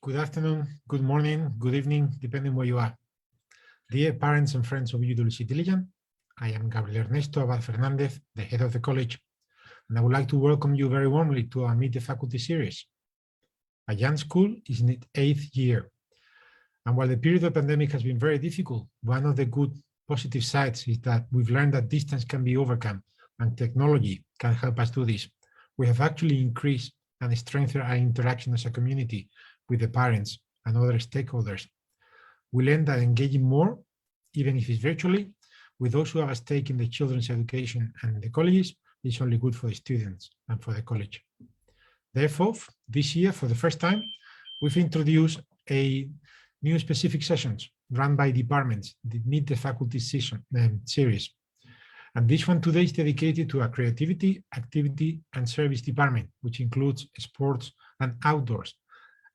Good afternoon, good morning, good evening, depending where you are. Dear parents and friends of UWC Diligent, I am Gabriel Ernesto Abad Fernandez, the head of the college, and I would like to welcome you very warmly to our Meet the Faculty series. A young school is in its 8th year, and while the period of the pandemic has been very difficult, one of the good positive sides is that we've learned that distance can be overcome and technology can help us do this. We have actually increased and strengthened our interaction as a community with the parents and other stakeholders. We learn that engaging more, even if it's virtually, with those who have a stake in the children's education and the colleges is only good for the students and for the college. Therefore, this year, for the first time, we've introduced a new specific sessions run by departments, the Meet the Faculty series. And this one today is dedicated to a creativity, activity, and service department, which includes sports and outdoors,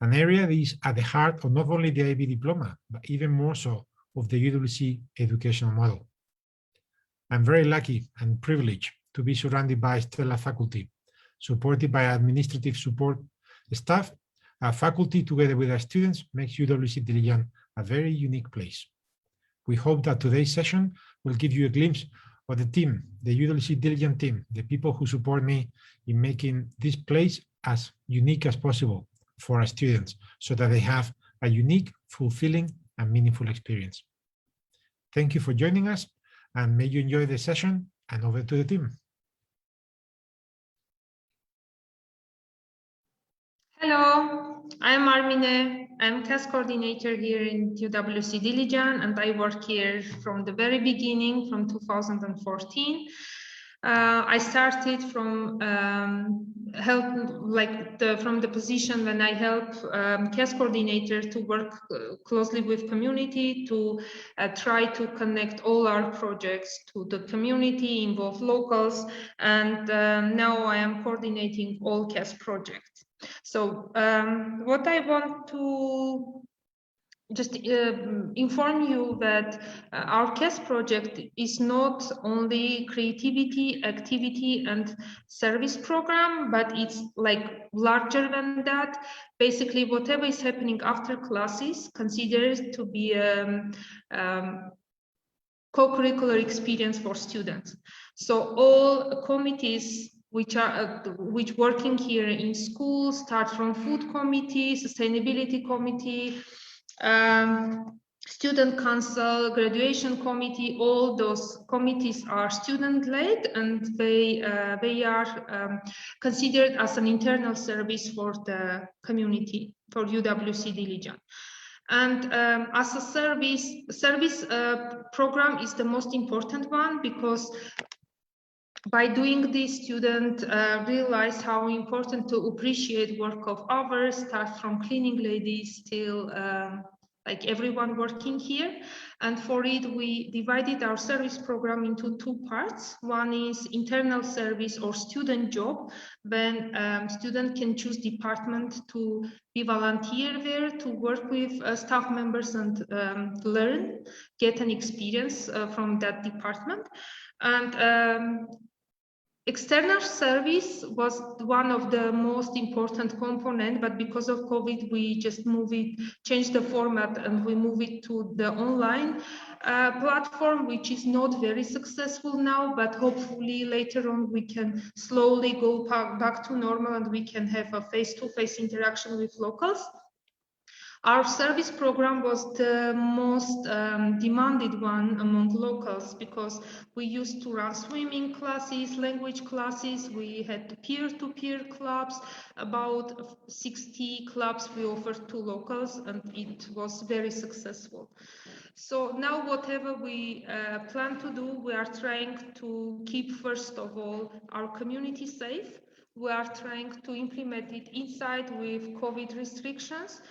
an area that is at the heart of not only the IB diploma, but even more so of the UWC educational model. I'm very lucky and privileged to be surrounded by stellar faculty, supported by administrative support staff. Our faculty, together with our students, makes UWC Diligent a very unique place. We hope that today's session will give you a glimpse of the team, the UWC Diligent team, the people who support me in making this place as unique as possible for our students, so that they have a unique, fulfilling, and meaningful experience. Thank you for joining us, and may you enjoy the session, and over to the team. Hello, I'm Armine. I'm CAS coordinator here in UWC Diligent, and I work here from the very beginning, from 2014. I started from from the position when I help CAS coordinator to work closely with community to try to connect all our projects to the community, involve locals, and now I am coordinating all CAS projects. So what I want to just inform you that our CAS project is not only creativity, activity, and service program, but it's like larger than that. Basically, whatever is happening after classes considered to be co-curricular experience for students. So all committees which working here in school start from food committee, sustainability committee, student council, graduation committee. All those committees are student-led, and they are considered as an internal service for the community, for UWC Diligent. And as a service program is the most important one, because by doing this, students realize how important to appreciate work of others, start from cleaning ladies till like everyone working here. And for it, we divided our service program into two parts. One is internal service or student job, when student can choose department to be volunteer there, to work with staff members and learn, get an experience from that department. And external service was one of the most important component, but because of COVID, we just changed the format, and we moved it to the online platform, which is not very successful now, but hopefully later on we can slowly go back to normal and we can have a face-to-face interaction with locals. Our service program was the most demanded one among locals, because we used to run swimming classes, language classes, we had peer-to-peer clubs, about 60 clubs we offered to locals, and it was very successful. So now whatever we plan to do, we are trying to keep, first of all, our community safe. We are trying to implement it inside with COVID restrictions.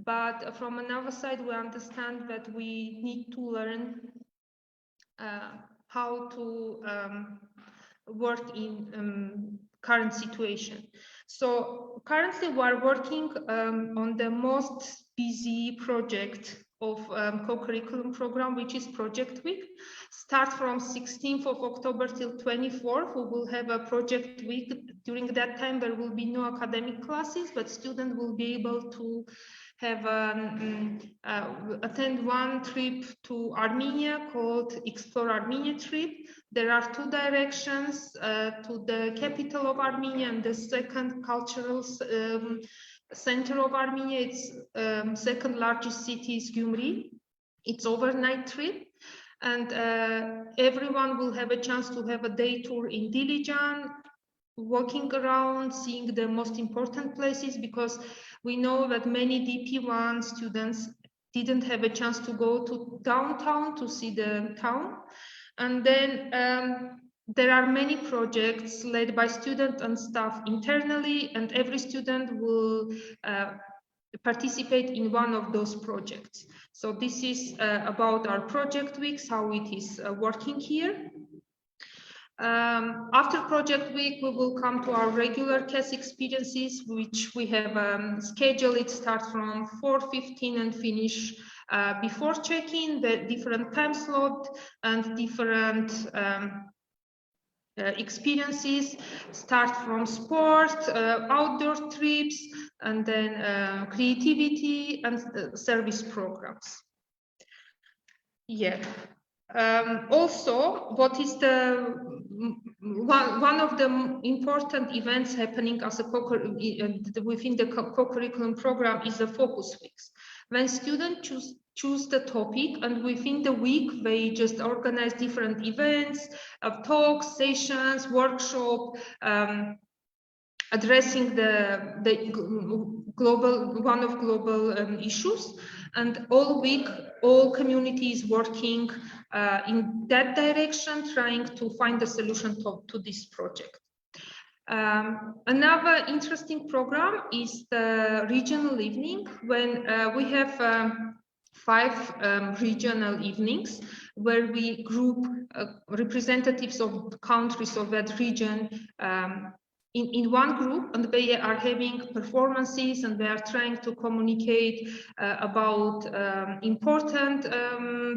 But from another side, we understand that we need to learn how to work in current situation. So currently we are working on the most busy project of co-curriculum program, which is Project Week. Start from 16th of October till 24th, we will have a project week. During that time, there will be no academic classes, but students will be able to have attend one trip to Armenia called Explore Armenia trip. There are two directions to the capital of Armenia and the second cultural center of Armenia. Its second largest city is Gyumri. It's overnight trip. And everyone will have a chance to have a day tour in Dilijan, walking around, seeing the most important places, because we know that many DP1 students didn't have a chance to go to downtown to see the town. And then there are many projects led by students and staff internally, and every student will participate in one of those projects. So this is about our project weeks, how it is working here. After project week, we will come to our regular CAS experiences, which we have scheduled. It starts from 4:15 and finish before check-in, the different time slot and different experiences start from sport, outdoor trips, and then creativity and service programs. Yeah. Also, what is the one of the important events happening as a within the co-curriculum program is the focus weeks. When students choose the topic, and within the week they just organize different events, talks, sessions, workshop, addressing the global issues, and all week all communities working in that direction, trying to find a solution to this project. Another interesting program is the regional evening, when we have 5 regional evenings where we group representatives of the countries of that region in one group, and they are having performances, and they are trying to communicate about important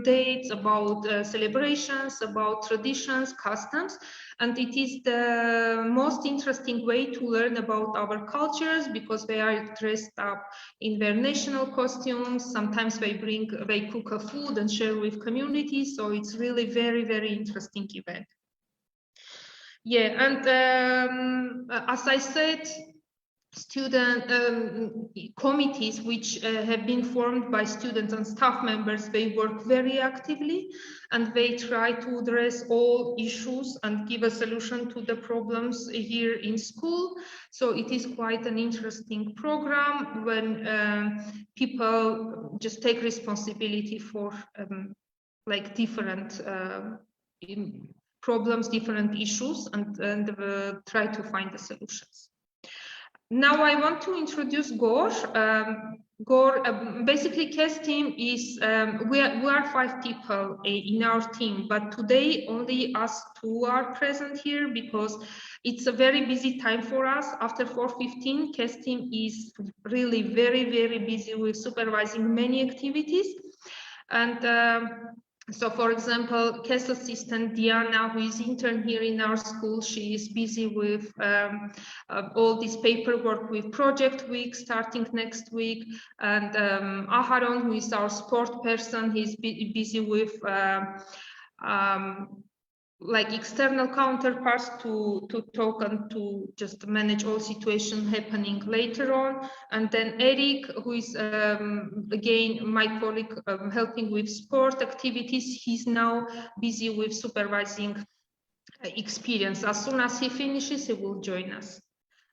dates, about celebrations, about traditions, customs. And it is the most interesting way to learn about our cultures, because they are dressed up in their national costumes. Sometimes they cook a food and share with communities. So it's really very, very interesting event. Yeah, and as I said, student committees which have been formed by students and staff members, they work very actively, and they try to address all issues and give a solution to the problems here in school. So it is quite an interesting program when people just take responsibility for like different problems, different issues, and try to find the solutions. Now I want to introduce Gor. Gor, basically CAS team is, we are 5 people in our team, but today only us 2 are present here because it's a very busy time for us. After 4:15, CAS team is really very, very busy with supervising many activities. And so, for example, CAS assistant Diana, who is intern here in our school, she is busy with all this paperwork with project week starting next week. And Aharon, who is our sport person, he's busy with like external counterparts to talk and to just manage all situations happening later on. And then Eric, who is again my colleague, helping with sport activities, he's now busy with supervising experience. As soon as he finishes, he will join us.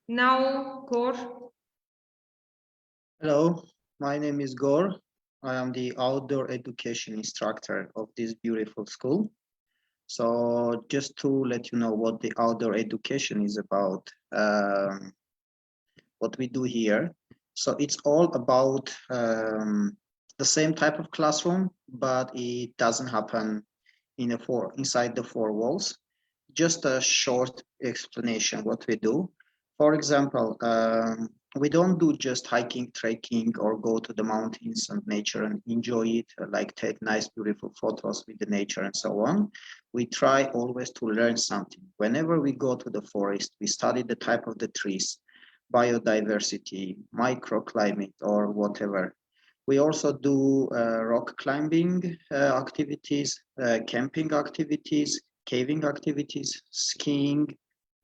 Now, Gor. Hello, my name is Gor. I am the outdoor education instructor of this beautiful school. So just to let you know what the outdoor education is about, what we do here. So it's all about the same type of classroom, but it doesn't happen inside the 4 walls. Just a short explanation what we do. For example, we don't do just hiking, trekking, or go to the mountains and nature and enjoy it, like take nice, beautiful photos with the nature and so on. We try always to learn something. Whenever we go to the forest, we study the type of the trees. biodiversity, microclimate, or whatever. We also do rock climbing activities, camping activities, caving activities, skiing,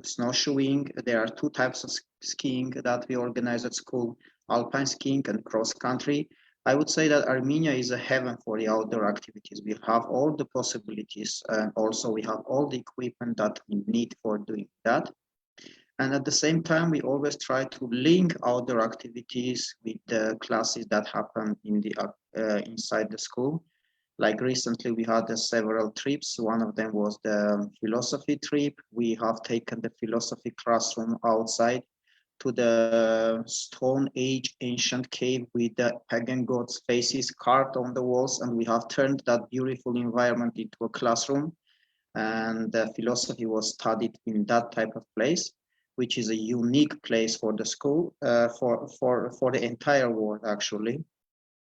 snowshoeing. There are two types of skiing that we organize at school, alpine skiing and cross country. I would say that Armenia is a heaven for the outdoor activities. We have all the possibilities, and also we have all the equipment that we need for doing that. And at the same time, we always try to link outdoor activities with the classes that happen in the inside the school. Like recently, we had several trips. One of them was the philosophy trip. We have taken the philosophy classroom outside to the Stone Age ancient cave with the pagan gods' faces carved on the walls, and we have turned that beautiful environment into a classroom. And the philosophy was studied in that type of place, which is a unique place for the school, for the entire world, actually.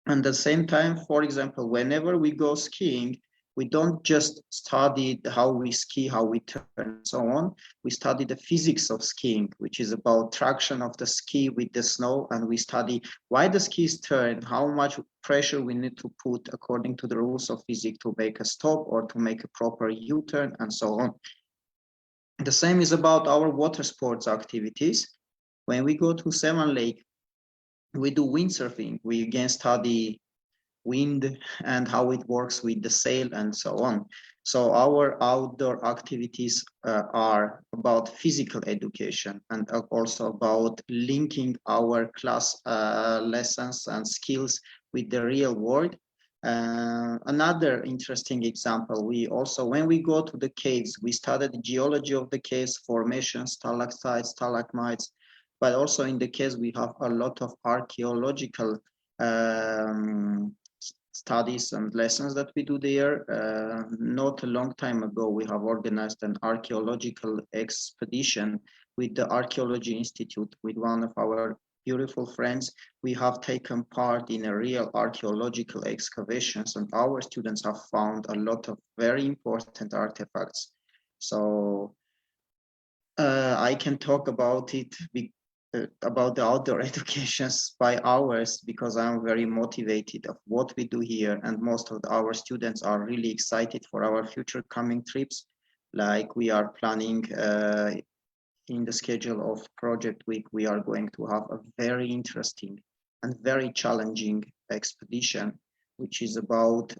And at the same time, for example, whenever we go skiing, we don't just study how we ski, how we turn, and so on. We study the physics of skiing, which is about traction of the ski with the snow. And we study why the skis turn, how much pressure we need to put according to the rules of physics to make a stop or to make a proper U-turn, and so on. The same is about our water sports activities. When we go to Sevan Lake, we do windsurfing. We again study wind and how it works with the sail and so on. So our outdoor activities are about physical education and also about linking our class lessons and skills with the real world. Another interesting example, we also, when we go to the caves, we study the geology of the caves, formations, stalactites, stalagmites, but also in the caves, we have a lot of archaeological studies and lessons that we do there. Not a long time ago, we have organized an archaeological expedition with the Archaeology Institute with one of our beautiful friends. We have taken part in a real archaeological excavations, and our students have found a lot of very important artifacts. So I can talk about it, about the outdoor educations by hours, because I'm very motivated of what we do here, and most of our students are really excited for our future coming trips. Like we are planning in the schedule of Project Week, we are going to have a very interesting and very challenging expedition, which is about,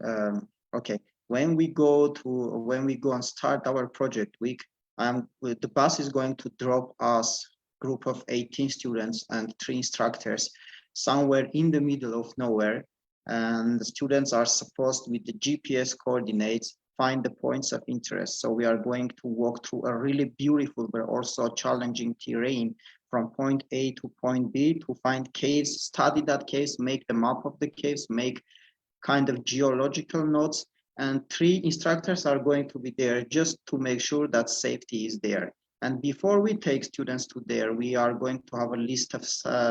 okay, when we go and start our Project Week, the bus is going to drop us group of 18 students and 3 instructors somewhere in the middle of nowhere, and the students are supposed with the GPS coordinates find the points of interest. So we are going to walk through a really beautiful but also challenging terrain from point A to point B to find caves, study that caves, make the map of the caves, make kind of geological notes, and 3 instructors are going to be there just to make sure that safety is there. And before we take students to there, we are going to have a list of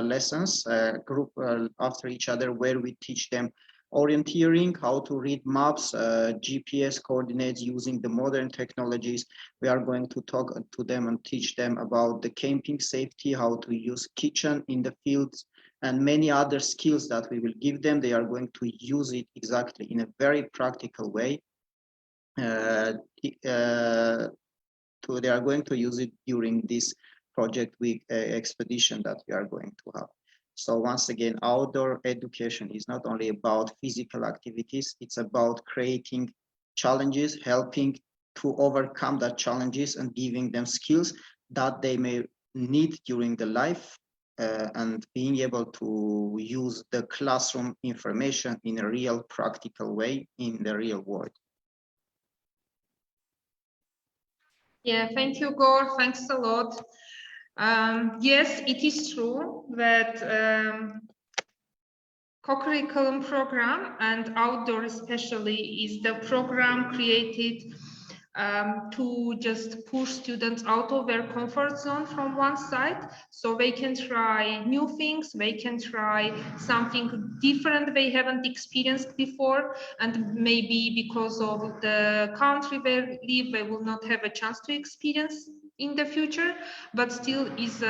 lessons, group after each other, where we teach them orienteering, how to read maps, GPS coordinates using the modern technologies. We are going to talk to them and teach them about the camping safety, how to use kitchen in the fields, and many other skills that we will give them. They are going to use it exactly in a very practical way. They are going to use it during this Project Week expedition that we are going to have. So once again, outdoor education is not only about physical activities, it's about creating challenges, helping to overcome that challenges and giving them skills that they may need during the life, and being able to use the classroom information in a real practical way in the real world. Yeah, thank you, Gor. Thanks a lot. Yes, it is true that co-curriculum program, and outdoor especially, is the program created to just push students out of their comfort zone from one side, so they can try new things, they can try something different they haven't experienced before, and maybe because of the country they live, they will not have a chance to experience in the future, but still is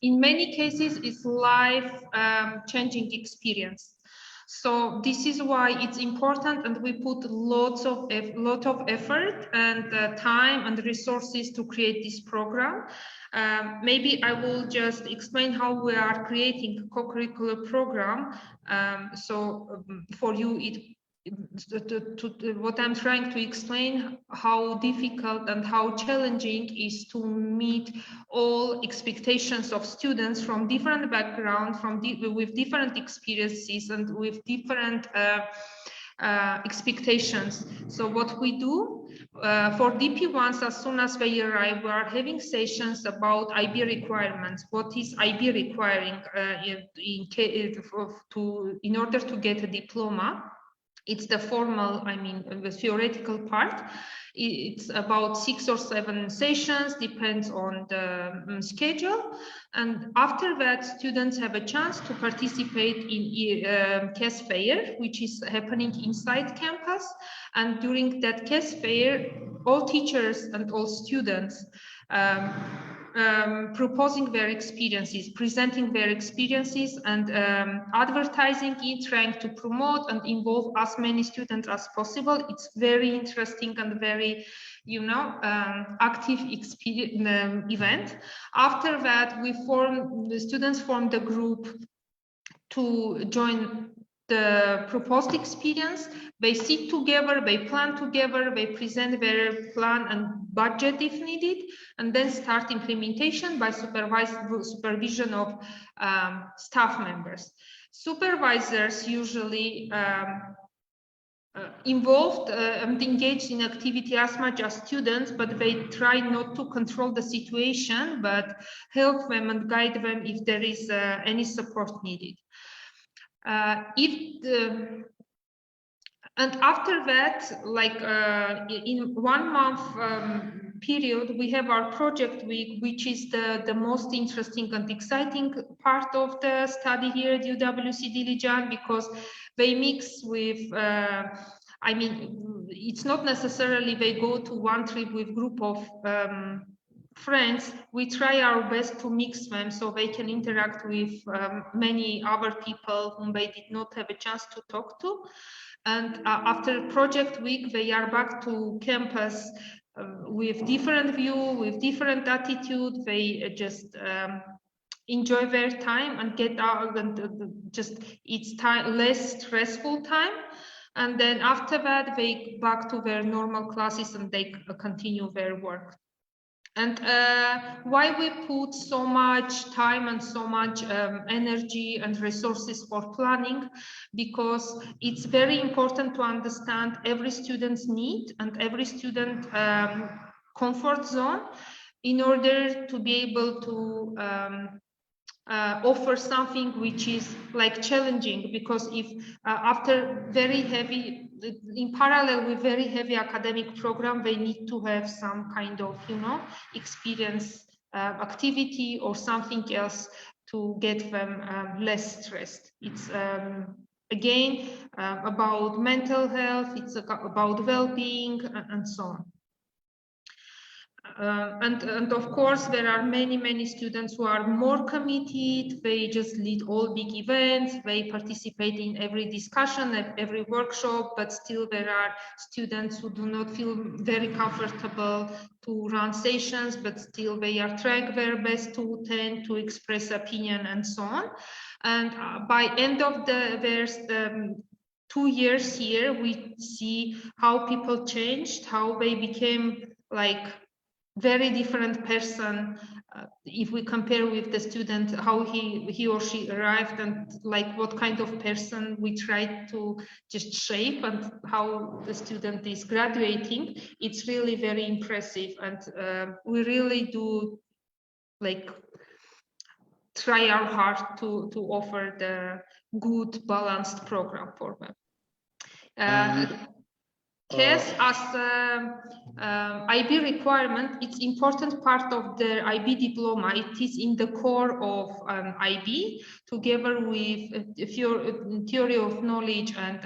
in many cases, it's life changing experience. So this is why it's important, and we put lot of effort and time and resources to create this program. Maybe I will just explain how we are creating a co-curricular program. For you, what I'm trying to explain, how difficult and how challenging is to meet all expectations of students from different backgrounds, with different experiences and with different expectations. So what we do for DP1s, as soon as they arrive, we are having sessions about IB requirements. What is IB requiring in order to get a diploma? It's the formal, the theoretical part. It's about 6 or 7 sessions, depends on the schedule. And after that, students have a chance to participate in CAS fair, which is happening inside campus. And during that CAS fair, all teachers and all students proposing their experiences, presenting their experiences, and advertising it, trying to promote and involve as many students as possible. It's very interesting and very, active event. After that, the students formed a group to join the proposed experience. They sit together, they plan together, they present their plan and budget if needed, and then start implementation by supervision of staff members. Supervisors usually involved and engaged in activity as much as students, but they try not to control the situation, but help them and guide them if there is any support needed. And after that, in 1 month period, we have our project week, which is the most interesting and exciting part of the study here at UWC Dilijan, because they mix with, it's not necessarily they go to one trip with group of friends. We try our best to mix them so they can interact with many other people whom they did not have a chance to talk to. And after project week, they are back to campus with different view, with different attitude. They just enjoy their time and get out, and it's time, less stressful time. And then after that, they back to their normal classes and they continue their work. And why we put so much time and so much energy and resources for planning? Because it's very important to understand every student's need and every student comfort zone in order to be able to offer something which is challenging. Because if after very heavy, in parallel with very heavy academic program, they need to have some kind of experience activity or something else to get them less stressed. It's again about mental health, it's about well-being, and so on. And of course, there are many students who are more committed. They just lead all big events. They participate in every discussion, every workshop, but still there are students who do not feel very comfortable to run sessions, but still they are trying their best to attend, to express opinion, and so on. And by end of their 2 years here, we see how people changed, how they became very different person. If we compare with the student, how he or she arrived, and what kind of person we tried to just shape, and how the student is graduating, it's really very impressive. And we really do try our hard to offer the good balanced program for them. CAS as IB requirement, it's important part of the IB diploma. It is in the core of IB, together with theory of knowledge and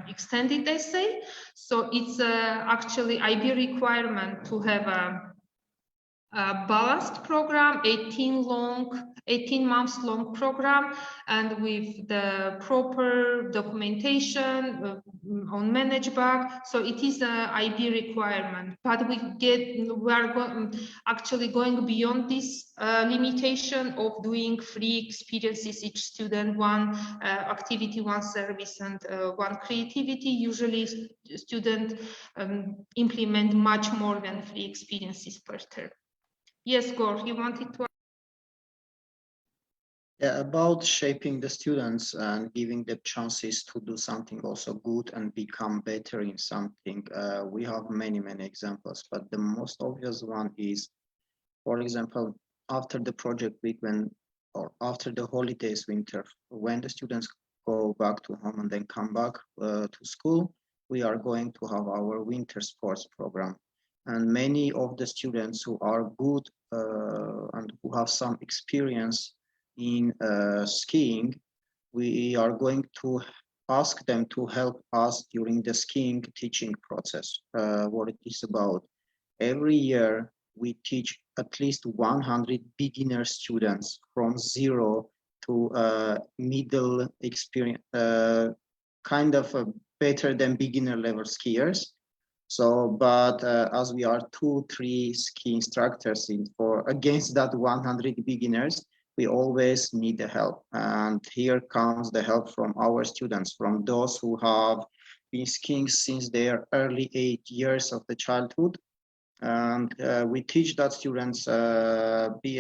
extended essay. So it's actually IB requirement to have balanced program, 18 months long program, and with the proper documentation on ManageBug. So it is an IB requirement, but we are actually going beyond this limitation of doing free experiences, each student, one activity, one service, and one creativity. Usually students implement much more than free experiences per term. Yes, Gor, you wanted to? Yeah, about shaping the students and giving them chances to do something also good and become better in something. We have many examples, but the most obvious one is, for example, after the project week or after the holidays winter, when the students go back to home and then come back to school, we are going to have our winter sports program. And many of the students who are good and who have some experience in skiing, we are going to ask them to help us during the skiing teaching process. What it is about. Every year, we teach at least 100 beginner students from 0 to middle experience, kind of better than beginner level skiers. So, but as we are 2-3 ski instructors against that 100 beginners, we always need the help. And here comes the help from our students, from those who have been skiing since their early 8 years of the childhood. And we teach that students, we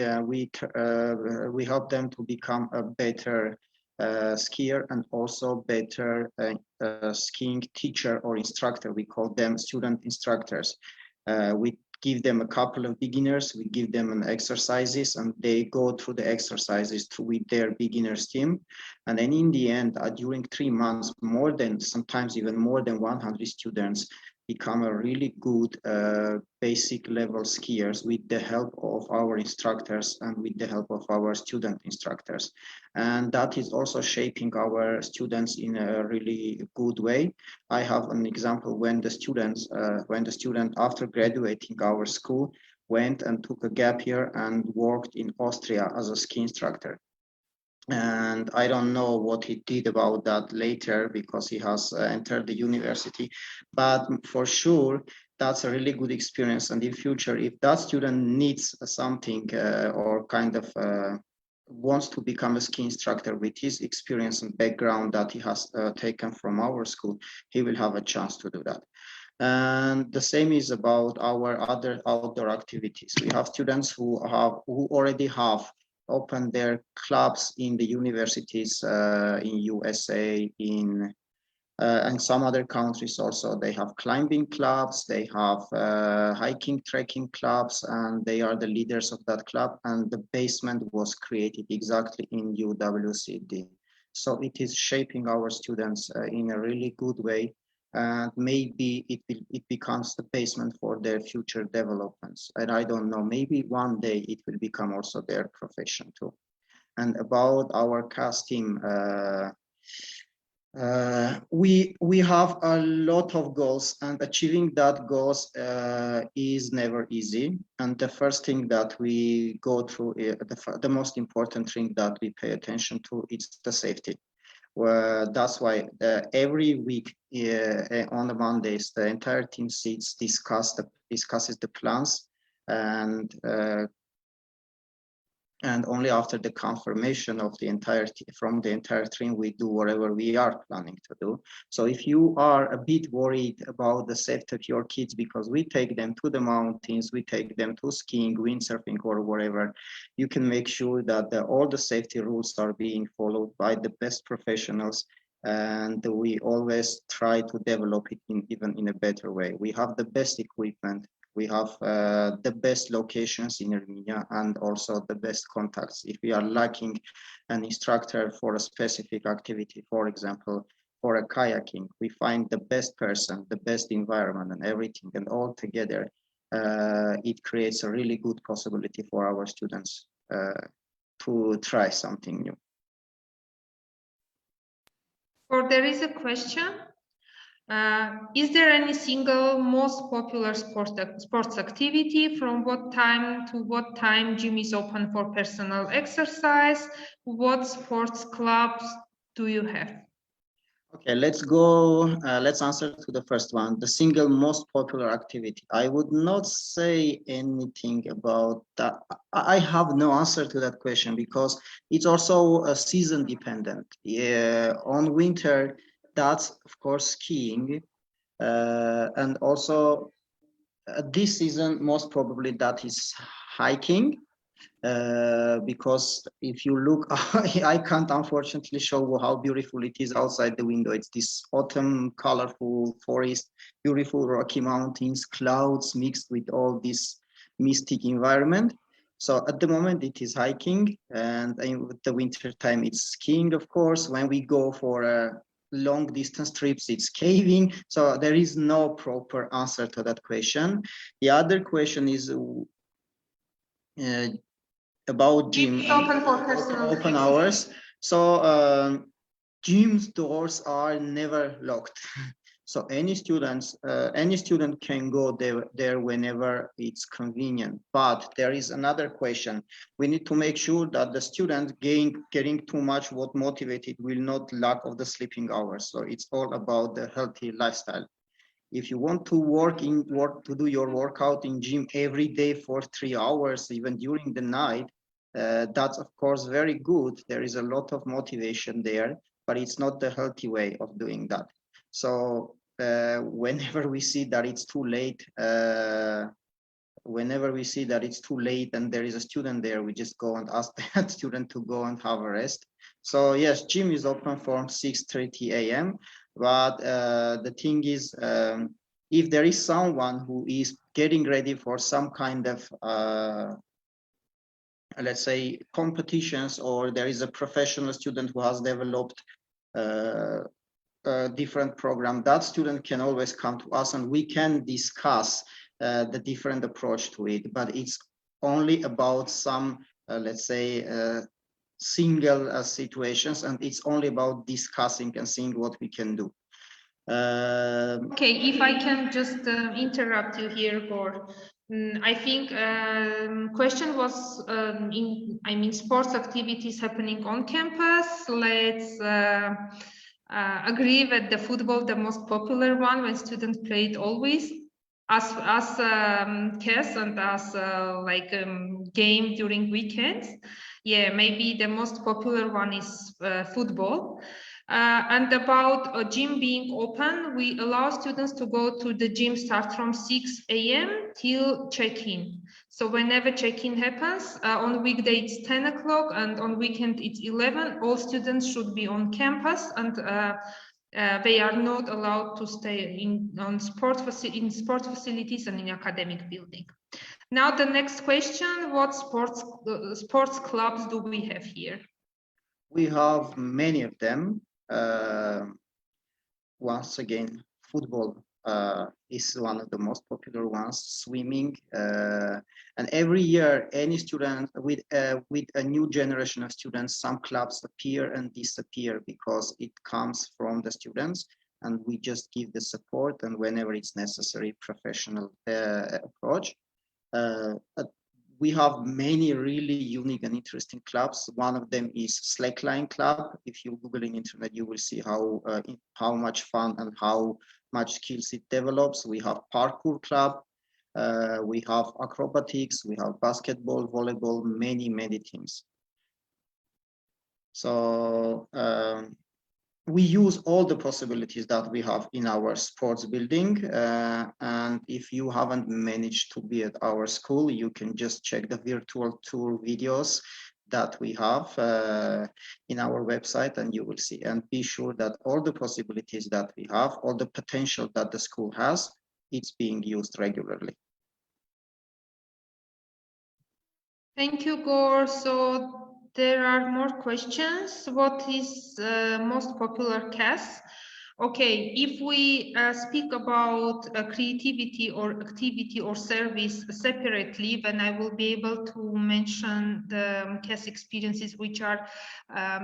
help them to become a better skier and also better skiing teacher or instructor. We call them student instructors. We give them a couple of beginners, we give them an exercises, and they go through the exercises with their beginners team. And then in the end, during 3 months, sometimes even more than 100 students become a really good basic level skiers with the help of our instructors and with the help of our student instructors. And that is also shaping our students in a really good way. I have an example when the student after graduating our school went and took a gap year and worked in Austria as a ski instructor. And I don't know what he did about that later because he has entered the university, but for sure that's a really good experience. And in future, if that student needs something or kind of wants to become a ski instructor with his experience and background that he has taken from our school, he will have a chance to do that. And the same is about our other outdoor activities. We have students who already have opened their clubs in the universities in USA, and some other countries also. They have climbing clubs, they have hiking, trekking clubs, and they are the leaders of that club. And the basement was created exactly in UWCD. So it is shaping our students in a really good way. And maybe it becomes the basement for their future developments. And I don't know, maybe one day it will become also their profession too. And about our CAS team, we have a lot of goals, and achieving that goals is never easy. And the first thing that we go through, the most important thing that we pay attention to, is the safety. That's why every week on the Mondays, the entire team sits, discusses the plans, and only after the confirmation of the entire team, we do whatever we are planning to do. So if you are a bit worried about the safety of your kids, because we take them to the mountains, we take them to skiing, windsurfing, or whatever, you can make sure that all the safety rules are being followed by the best professionals. And we always try to develop it even in a better way. We have the best equipment. We have the best locations in Armenia and also the best contacts. If we are lacking an instructor for a specific activity, for example, for a kayaking, we find the best person, the best environment and everything, and all together, it creates a really good possibility for our students to try something new. Or there is a question. Is there any single most popular sports activity? From what time to what time gym is open for personal exercise? What sports clubs do you have? Okay, let's go. Let's answer to the first one. The single most popular activity. I would not say anything about that. I have no answer to that question because it's also season dependent. Yeah, on winter, that's of course skiing, and also this season most probably that is hiking. Because if you look, I can't unfortunately show how beautiful it is outside the window. It's this autumn, colorful forest, beautiful rocky mountains, clouds mixed with all this mystic environment. So at the moment it is hiking, and in the winter time it's skiing, of course. When we go for long distance trips, it's caving. So there is no proper answer to that question. The other question is about gym Open for personal open exercise. hours. So gym's doors are never locked. So any student can go there whenever it's convenient. But there is another question. We need to make sure that the student getting too much what motivated will not lack of the sleeping hours. So it's all about the healthy lifestyle. If you want to do your workout in gym every day for 3 hours, even during the night, that's of course very good. There is a lot of motivation there, but it's not the healthy way of doing that. So whenever we see that it's too late, and there is a student there, we just go and ask that student to go and have a rest. So yes, gym is open from 6:30 a.m. But the thing is, if there is someone who is getting ready for some kind of let's say competitions, or there is a professional student who has developed a different program, that student can always come to us and we can discuss the different approach to it. But it's only about some let's say single situations, and it's only about discussing and seeing what we can do. Okay, if I can just interrupt you here, Gor. I think question was sports activities happening on campus. Let's agree that the football, the most popular one when students played always as chess and as game during weekends. Yeah, maybe the most popular one is football. And about a gym being open, we allow students to go to the gym start from 6 a.m. till check-in. So whenever check-in happens, on weekday it's 10 o'clock and on weekend it's 11. All students should be on campus, and they are not allowed to stay in sport facilities and in academic building. Now the next question: what sports clubs do we have here? We have many of them. Once again, football is one of the most popular ones, swimming, and every year any student with a new generation of students, some clubs appear and disappear because it comes from the students, and we just give the support, and whenever it's necessary, professional approach. We have many really unique and interesting clubs. One of them is Slackline Club. If you Google in internet, you will see how much fun and how much skills it develops. We have Parkour Club, we have acrobatics, we have basketball, volleyball, many things. So we use all the possibilities that we have in our sports building, and if you haven't managed to be at our school, you can just check the virtual tour videos that we have in our website, and you will see. And be sure that all the possibilities that we have, all the potential that the school has, it's being used regularly. Thank you, Gor. So there are more questions. What is most popular CAS? Okay, if we speak about creativity or activity or service separately, then I will be able to mention the CAS experiences which are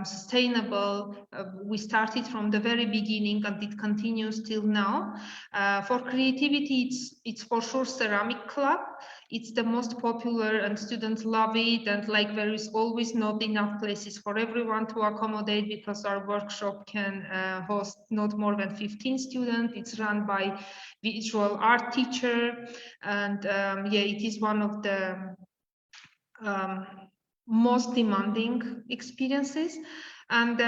sustainable. We started from the very beginning and it continues till now. For creativity, it's for sure Ceramic Club. It's the most popular and students love it, and like there is always not enough places for everyone to accommodate because our workshop can host not more than 15 students. It's run by visual art teacher, and yeah, it is one of the most demanding experiences. And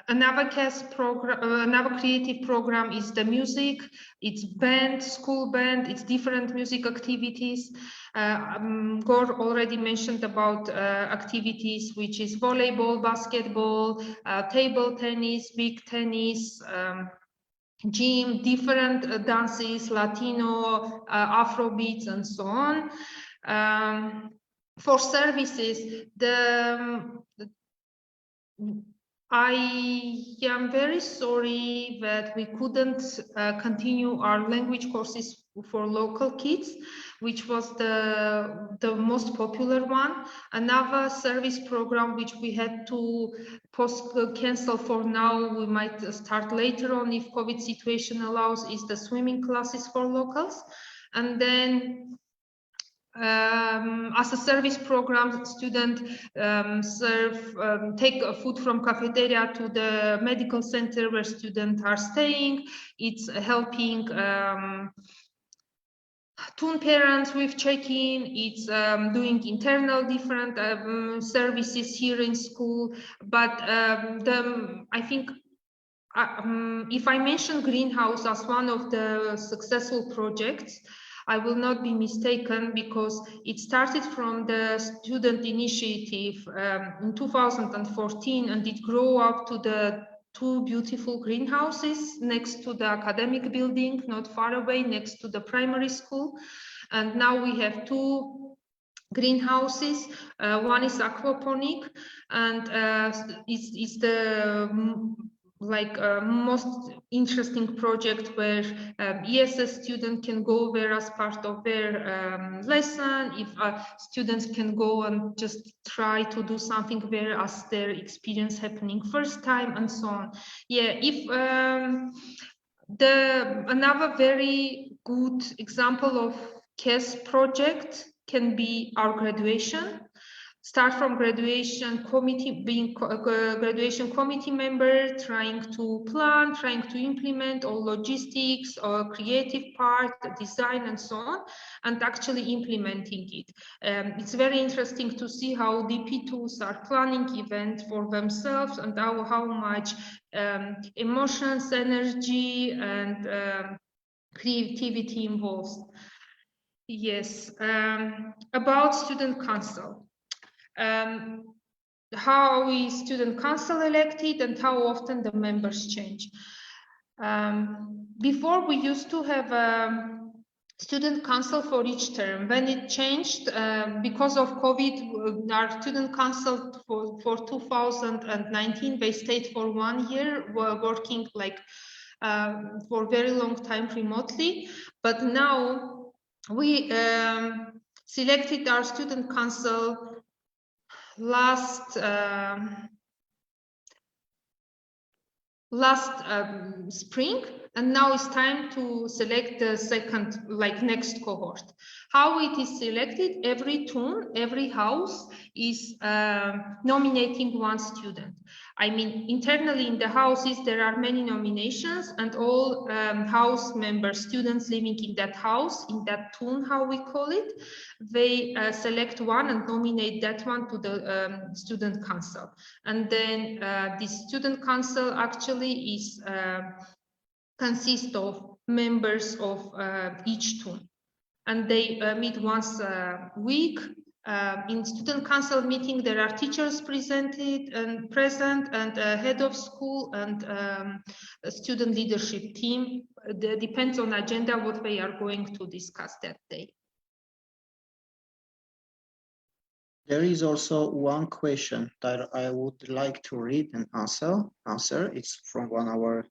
another CAS program, another creative program is the music. It's band, school band, it's different music activities. Gor already mentioned about activities, which is volleyball, basketball, table tennis, big tennis, gym, different dances, Latino, Afrobeats, and so on. For services, I am very sorry that we couldn't continue our language courses for local kids, which was the most popular one. Another service program which we had to cancel for now, we might start later on if COVID situation allows, is the swimming classes for locals. And then as a service program, students take food from cafeteria to the medical center where students are staying. It's helping TUN parents with check-in. It's doing internal different services here in school. But I think if I mention Greenhouse as one of the successful projects, I will not be mistaken, because it started from the student initiative in 2014, and it grew up to the 2 beautiful greenhouses next to the academic building, not far away, next to the primary school. And now we have 2 greenhouses. One is aquaponic, and it's the most interesting project where ESS student can go there as part of their lesson. If students can go and just try to do something there as their experience happening first time, and so on. Yeah, if another very good example of CAS project can be our graduation. Start from graduation committee, being a graduation committee member, trying to plan, trying to implement all logistics or creative part, design, and so on, and actually implementing it. It's very interesting to see how DP2s are planning events for themselves, and how much emotions, energy, and creativity involves. Yes, about student council. How is student council elected and how often the members change? Before, we used to have a student council for each term. When it changed, because of COVID, our student council for 2019, they stayed for 1 year, were working like for a very long time remotely. But now we selected our student council last spring, and now it's time to select the second, next cohort. How it is selected? Every TUN, every house is nominating 1 student. I mean, internally in the houses, there are many nominations, and all house members, students living in that house, in that TUN, how we call it, they select 1 and nominate that one to the student council. And then this student council actually is consists of members of each TUN. And they meet once a week. In student council meeting, there are teachers present, and head of school, and a student leadership team. It depends on agenda what they are going to discuss that day. There is also one question that I would like to read and answer. It's from one of our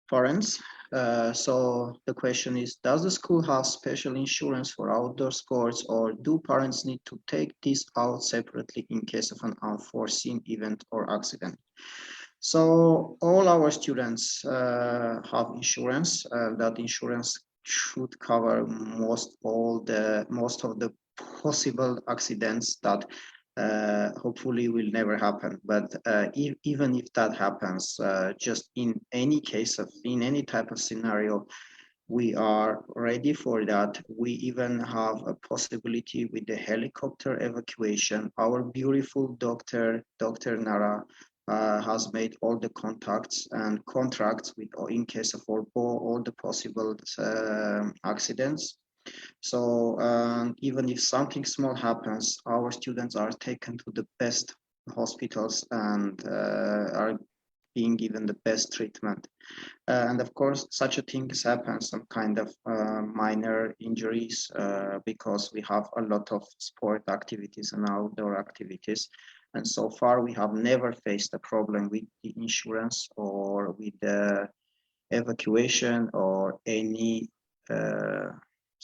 parents. So the question is, does the school have special insurance for outdoor sports, or do parents need to take this out separately in case of an unforeseen event or accident? So all our students have insurance. That insurance should cover most of the possible accidents that hopefully will never happen. But even if that happens, just in any type of scenario, we are ready for that. We even have a possibility with the helicopter evacuation. Our beautiful Dr. Nara has made all the contacts and contracts with, in case of all the possible accidents. So even if something small happens, our students are taken to the best hospitals and are being given the best treatment. And of course, such a thing happens, some kind of minor injuries, because we have a lot of sport activities and outdoor activities. And so far, we have never faced a problem with the insurance or with the evacuation or any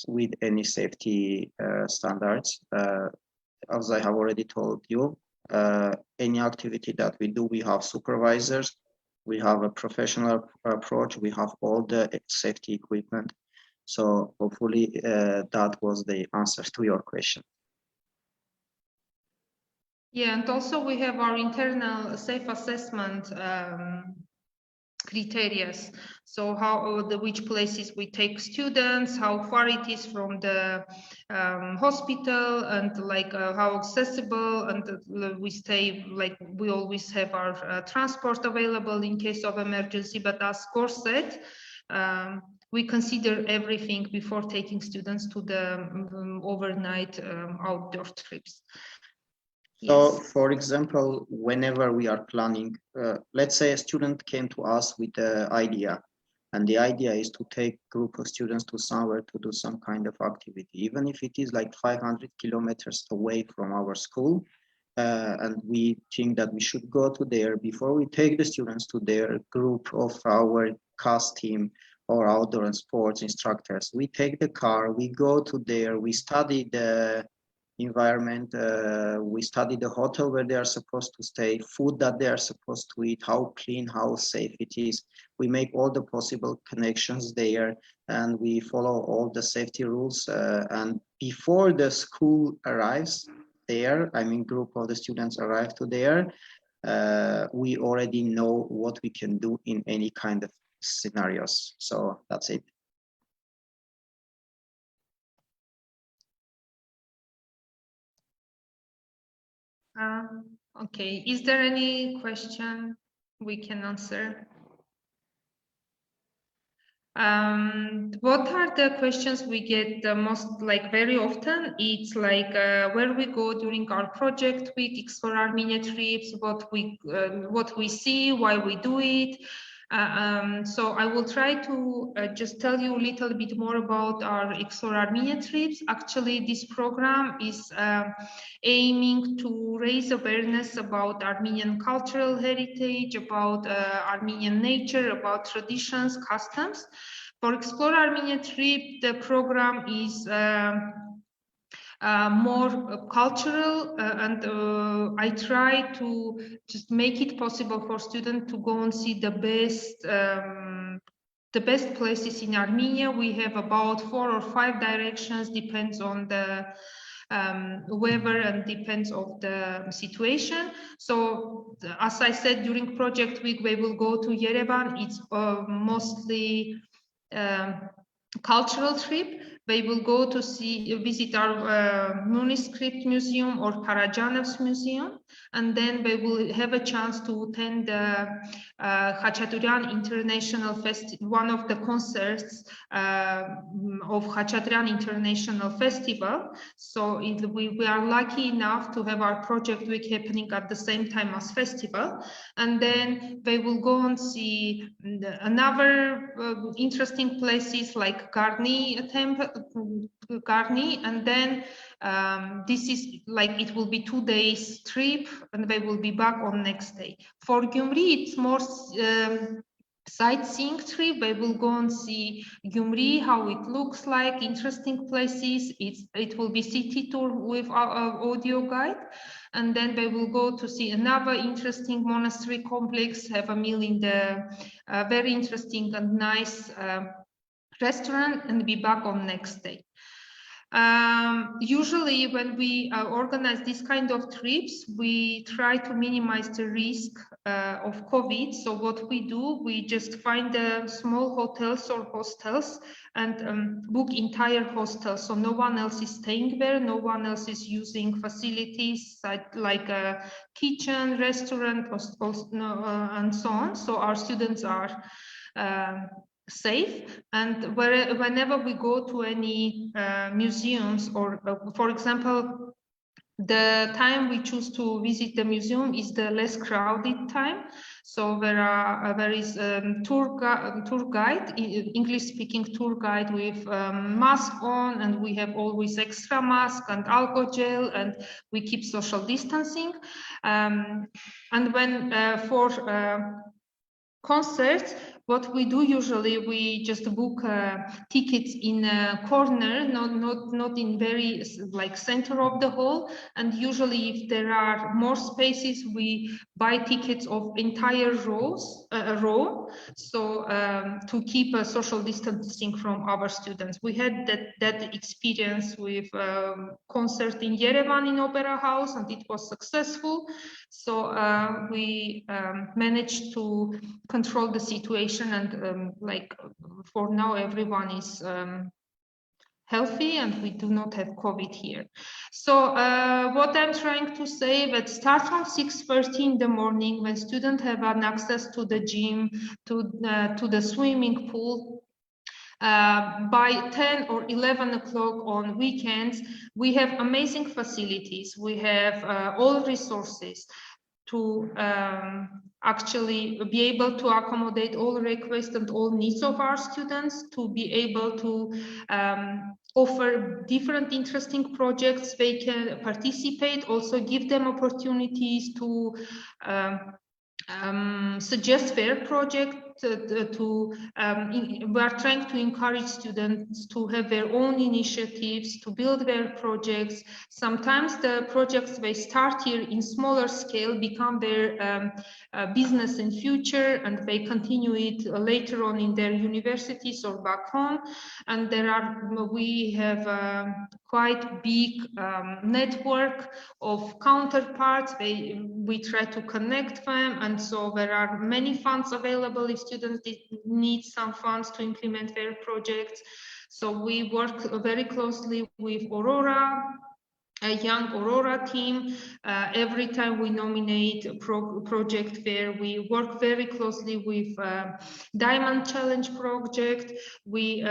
with any safety standards. As I have already told you, any activity that we do, we have supervisors, we have a professional approach, we have all the safety equipment. So hopefully that was the answer to your question. Yeah, and also we have our internal safe assessment criteria. So which places we take students, how far it is from the hospital, and like how accessible, and we stay, like we always have our transport available in case of emergency. But as Kors said, we consider everything before taking students to the overnight outdoor trips. So, for example, whenever we are planning, let's say a student came to us with the idea, and the idea is to take a group of students to somewhere to do some kind of activity, even if it is like 500 kilometers away from our school, and we think that we should go to there. Before we take the students to their group of our CAS team or outdoor and sports instructors, we take the car, we go to there, we study the environment, we study the hotel where they are supposed to stay, food that they are supposed to eat, how clean, how safe it is. We make all the possible connections there, and we follow all the safety rules. And before the school arrives there, I mean group of the students arrive to there, we already know what we can do in any kind of scenarios. So that's it. Okay, is there any question we can answer? What are the questions we get the most, like very often? It's like where we go during our project week, Explore Armenia trips, what we see, why we do it. So I will try to just tell you a little bit more about our Explore Armenia trips. Actually, this program is aiming to raise awareness about Armenian cultural heritage, about Armenian nature, about traditions, customs. For Explore Armenia trip, the program is more cultural, and I try to just make it possible for students to go and see the best places in Armenia. We have about 4 or 5 directions, depends on the weather and depends on the situation. So as I said, during project week, we will go to Yerevan. It's mostly cultural trip. They will go to visit our manuscript museum or Karajanov's museum, and then they will have a chance to attend the Khachaturian International Festival, one of the concerts of Khachaturian International Festival. So we are lucky enough to have our project week happening at the same time as festival, and then they will go and see another interesting places like Garni temple, and then this is like, it will be 2 days trip, and they will be back on next day. For Gyumri, it's more sightseeing trip. They will go and see Gyumri, how it looks like, interesting places. It will be city tour with our audio guide. And then they will go to see another interesting monastery complex, have a meal in the very interesting and nice restaurant, and be back on next day. Usually when we organize this kind of trips, we try to minimize the risk of COVID. So what we do, we just find small hotels or hostels and book entire hostels. So no one else is staying there, no one else is using facilities like a kitchen, restaurant, and so on. So our students are safe, and whenever we go to any museums, or for example, the time we choose to visit the museum is the less crowded time. So there is tour guide, English speaking tour guide with mask on, and we have always extra mask and alcohol gel, and we keep social distancing. And when for concerts, what we do usually, we just book tickets in a corner, not in very like center of the hall. And usually if there are more spaces, we buy tickets of entire row, so to keep a social distancing from our students. We had that experience with concert in Yerevan in Opera House, and it was successful. So we managed to control the situation, and like for now everyone is healthy, and we do not have COVID here. So what I'm trying to say, that start from 6:30 in the morning, when students have an access to the gym, to the swimming pool. By 10 or 11 o'clock on weekends, we have amazing facilities. We have all resources to actually be able to accommodate all requests and all needs of our students, to be able to offer different interesting projects they can participate, also give them opportunities to suggest their project. We are trying to encourage students to have their own initiatives, to build their projects. Sometimes the projects they start here in smaller scale become their business in future, and they continue it later on in their universities or back home. And we have quite big network of counterparts. We try to connect them, and so there are many funds available if students need some funds to implement their projects. So we work very closely with Aurora, a young Aurora team. Every time we nominate a project there, we work very closely with Diamond Challenge project. We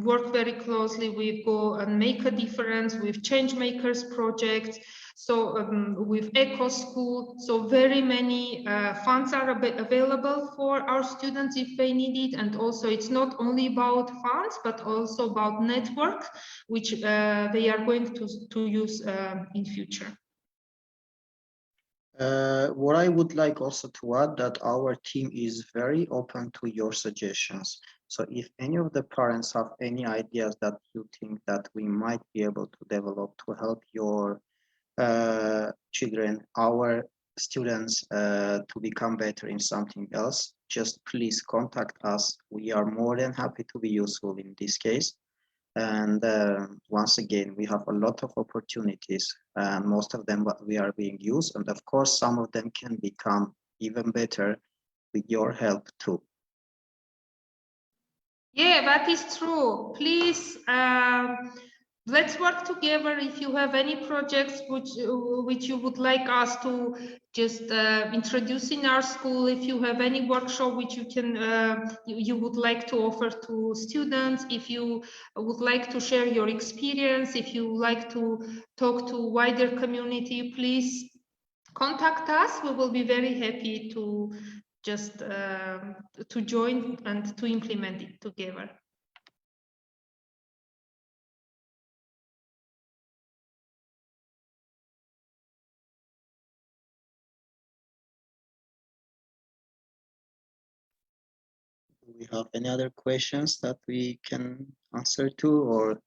work very closely with Go and Make a Difference, with Changemakers project. So with Eco School, so very many funds are available for our students if they need it. And also it's not only about funds, but also about network, which they are going to use in future. What I would like also to add, that our team is very open to your suggestions. So if any of the parents have any ideas that you think that we might be able to develop to help your children, our students, to become better in something else, just please contact us. We are more than happy to be useful in this case. And once again, we have a lot of opportunities, and most of them we are being used. And of course, some of them can become even better with your help too. Yeah, that is true. Please, let's work together. If you have any projects which you would like us to just introduce in our school, if you have any workshop which you can you would like to offer to students, if you would like to share your experience, if you like to talk to wider community, please contact us. We will be very happy to just to join and to implement it together. we have any other questions that we can answer to, or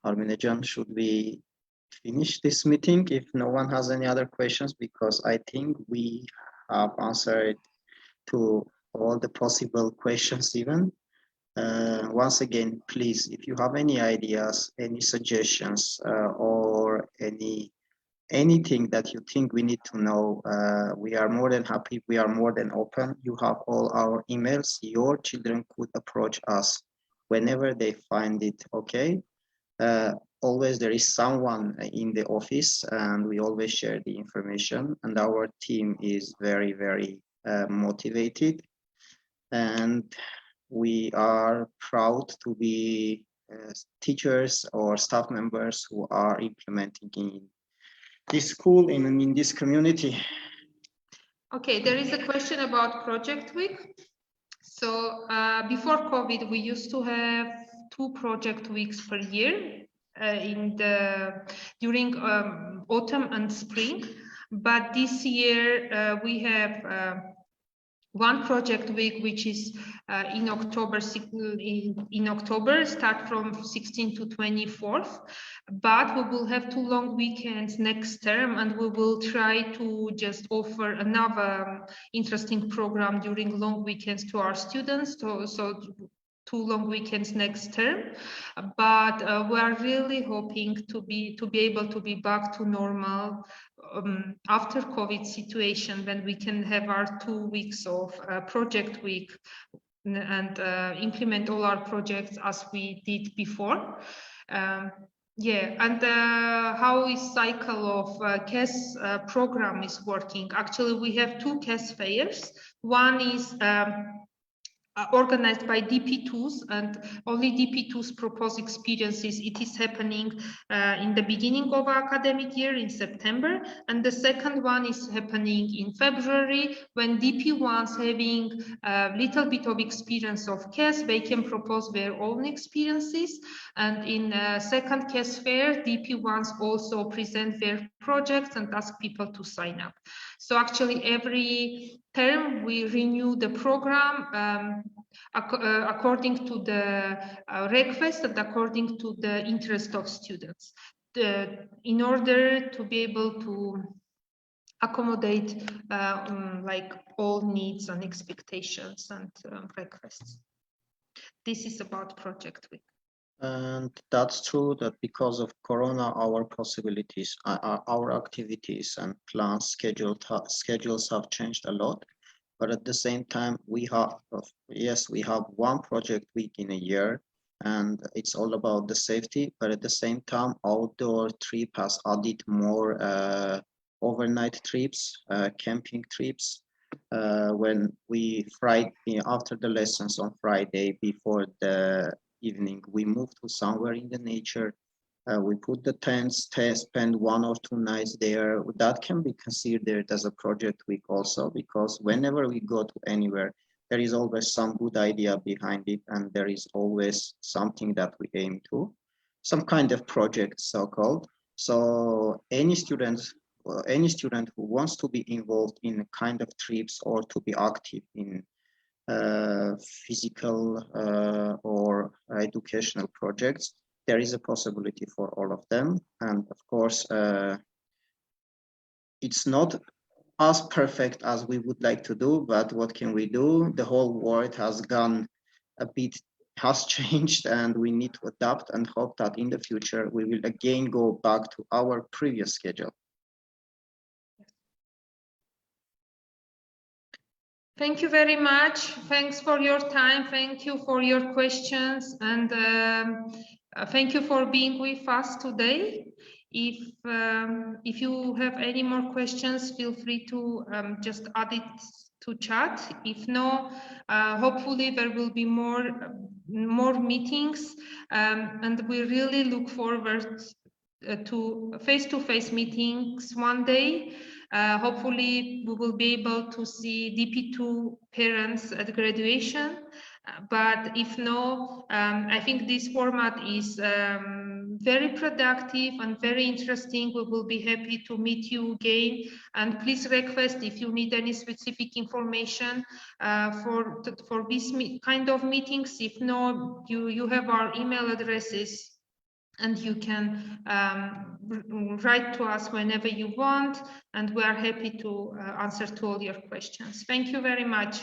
Arminajan, should we finish this meeting if no one has any other questions? Because I think we have answered to all the possible questions even. Once again, please, if you have any ideas, any suggestions, or anything that you think we need to know, we are more than happy, we are more than open. You have all our emails. Your children could approach us whenever they find it okay. Always there is someone in the office, and we always share the information, and our team is very, very motivated, and we are proud to be teachers or staff members who are implementing in this school, in this community. Okay, there is a question about Project Week. So before COVID, we used to have 2 project weeks per year during autumn and spring. But this year we have 1 project week, which is in October, start from 16th to 24th. But we will have 2 long weekends next term, and we will try to just offer another interesting program during long weekends to our students. So 2 long weekends next term, but we are really hoping to be able to be back to normal after COVID situation, when we can have our 2 weeks of project week and implement all our projects as we did before. Yeah, and how is cycle of CAS program is working? Actually, we have 2 CAS fairs. One is organized by DP2s, and only DP2s propose experiences. It is happening in the beginning of our academic year in September, and the second one is happening in February, when DP1s having a little bit of experience of CAS, they can propose their own experiences. And in second CAS fair, DP1s also present their projects and ask people to sign up. So actually every term we renew the program according to the request and according to the interest of students, in order to be able to accommodate like all needs and expectations and requests. This is about Project Week. And that's true that because of Corona, our possibilities, our activities and plans schedules have changed a lot. But at the same time, we have 1 project week in a year, and it's all about the safety. But at the same time, outdoor trip has added more overnight trips, camping trips. When we after the lessons on Friday, before the evening, we move to somewhere in the nature. We put the tents, spend 1 or 2 nights there. That can be considered as a project week also, because whenever we go to anywhere, there is always some good idea behind it, and there is always something that we aim to, some kind of project, so-called. So any student who wants to be involved in kind of trips or to be active in physical or educational projects, there is a possibility for all of them. And of course, it's not as perfect as we would like to do, but what can we do? The whole world has changed, and we need to adapt and hope that in the future we will again go back to our previous schedule. Thank you very much. Thanks for your time. Thank you for your questions, and thank you for being with us today. If you have any more questions, feel free to just add it to chat. If no, hopefully there will be more meetings, and we really look forward to face-to-face meetings one day. Hopefully, we will be able to see DP2 parents at graduation. But if no, I think this format is very productive and very interesting. We will be happy to meet you again. And please request if you need any specific information for this kind of meetings. If no, you have our email addresses, and you can write to us whenever you want, and we are happy to answer to all your questions. Thank you very much.